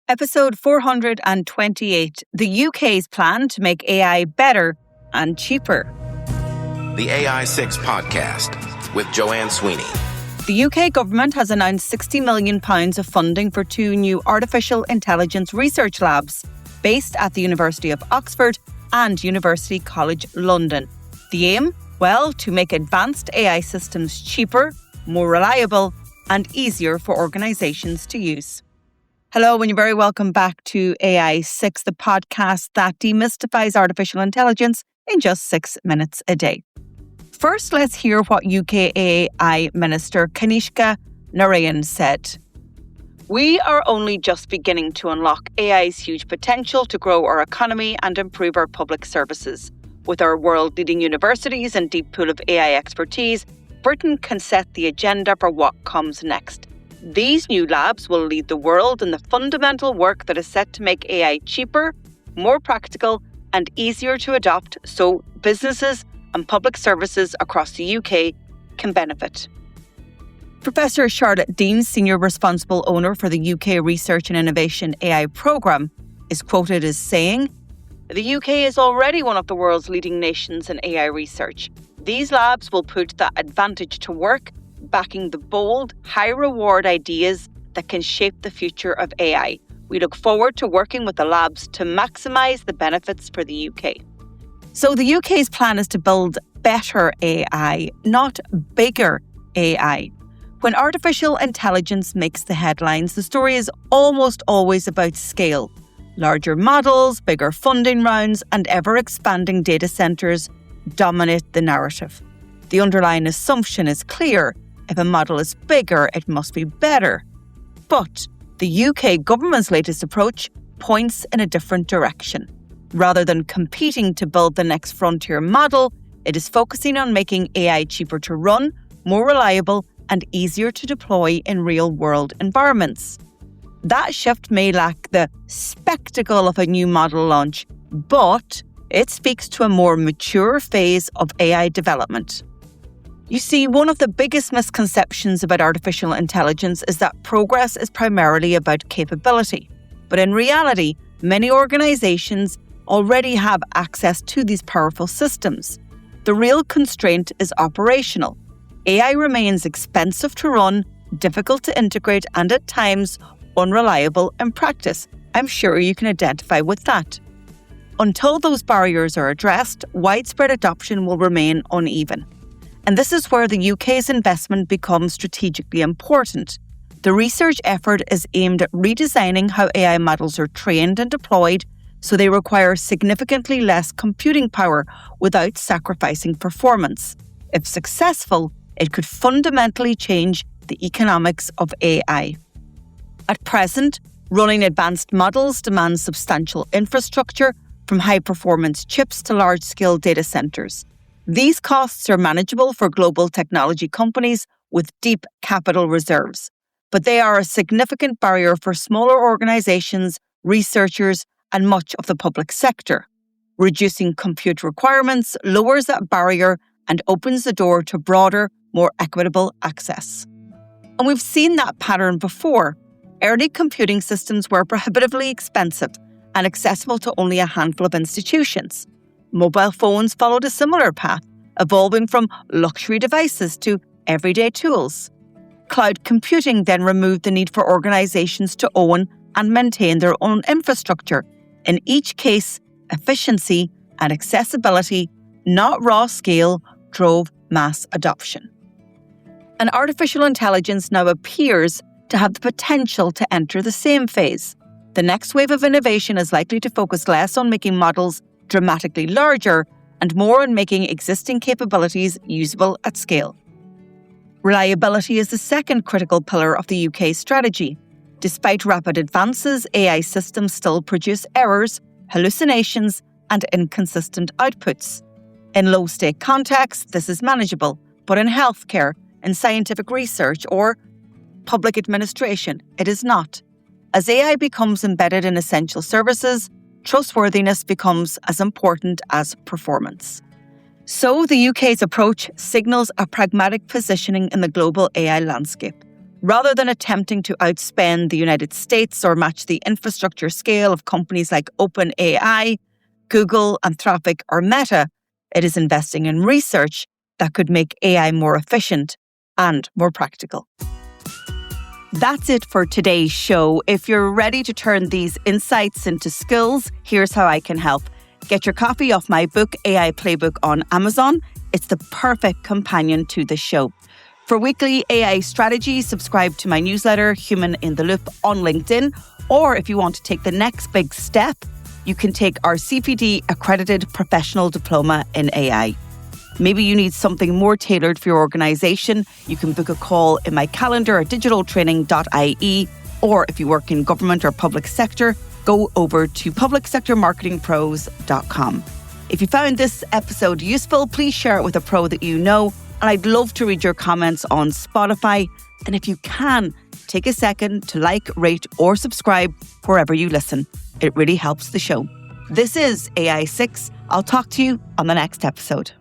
Episode 428, the UK's plan to make AI better and cheaper. The AI6 podcast with Joanne Sweeney. The UK government has announced £60 million of funding for two new artificial intelligence research labs based at the University of Oxford and University College London. The aim? Well, to make advanced AI systems cheaper, more reliable, and easier for organisations to use. Hello, and you're very welcome back to AI6, the podcast that demystifies artificial intelligence in just 6 minutes a day. First, let's hear what UK AI Minister Kanishka Narayan said. We are only just beginning to unlock AI's huge potential to grow our economy and improve our public services. With our world-leading universities and deep pool of AI expertise, Britain can set the agenda for what comes next. These new labs will lead the world in the fundamental work that is set to make AI cheaper, more practical, and easier to adopt so businesses and public services across the UK can benefit. Professor Charlotte Dean, Senior Responsible Owner for the UK Research and Innovation AI Programme, is quoted as saying, "The UK is already one of the world's leading nations in AI research. These labs will put that advantage to work, backing the bold, high-reward ideas that can shape the future of AI. We look forward to working with the labs to maximise the benefits for the UK." So the UK's plan is to build better AI, not bigger AI. When artificial intelligence makes the headlines, the story is almost always about scale. Larger models, bigger funding rounds, and ever-expanding data centres dominate the narrative. The underlying assumption is clear. If a model is bigger, it must be better. But the UK government's latest approach points in a different direction. Rather than competing to build the next frontier model, it is focusing on making AI cheaper to run, more reliable, and easier to deploy in real-world environments. That shift may lack the spectacle of a new model launch, but it speaks to a more mature phase of AI development. You see, one of the biggest misconceptions about artificial intelligence is that progress is primarily about capability. But in reality, many organisations already have access to these powerful systems. The real constraint is operational. AI remains expensive to run, difficult to integrate, and at times unreliable in practice. I'm sure you can identify with that. Until those barriers are addressed, widespread adoption will remain uneven. And this is where the UK's investment becomes strategically important. The research effort is aimed at redesigning how AI models are trained and deployed so they require significantly less computing power without sacrificing performance. If successful, it could fundamentally change the economics of AI. At present, running advanced models demands substantial infrastructure, from high-performance chips to large-scale data centres. These costs are manageable for global technology companies with deep capital reserves, but they are a significant barrier for smaller organisations, researchers, and much of the public sector. Reducing compute requirements lowers that barrier and opens the door to broader, more equitable access. And we've seen that pattern before. Early computing systems were prohibitively expensive and accessible to only a handful of institutions. Mobile phones followed a similar path, evolving from luxury devices to everyday tools. Cloud computing then removed the need for organizations to own and maintain their own infrastructure. In each case, efficiency and accessibility, not raw scale, drove mass adoption. And artificial intelligence now appears to have the potential to enter the same phase. The next wave of innovation is likely to focus less on making models dramatically larger and more on making existing capabilities usable at scale. Reliability is the second critical pillar of the UK strategy. Despite rapid advances, AI systems still produce errors, hallucinations, and inconsistent outputs. In low-stake contexts, this is manageable, but in healthcare, in scientific research, or public administration, it is not. As AI becomes embedded in essential services, trustworthiness becomes as important as performance. So the UK's approach signals a pragmatic positioning in the global AI landscape. Rather than attempting to outspend the United States or match the infrastructure scale of companies like OpenAI, Google, Anthropic, or Meta, it is investing in research that could make AI more efficient and more practical. That's it for today's show. If you're ready to turn these insights into skills, here's how I can help. Get your copy of my book, AI Playbook, on Amazon. It's the perfect companion to the show. For weekly AI strategy, subscribe to my newsletter, Human in the Loop, on LinkedIn. Or if you want to take the next big step, you can take our CPD accredited professional diploma in AI. Maybe you need something more tailored for your organisation. You can book a call in my calendar at digitaltraining.ie. Or if you work in government or public sector, go over to publicsectormarketingpros.com. If you found this episode useful, please share it with a pro that you know. And I'd love to read your comments on Spotify. And if you can, take a second to like, rate, or subscribe wherever you listen. It really helps the show. This is AI6. I'll talk to you on the next episode.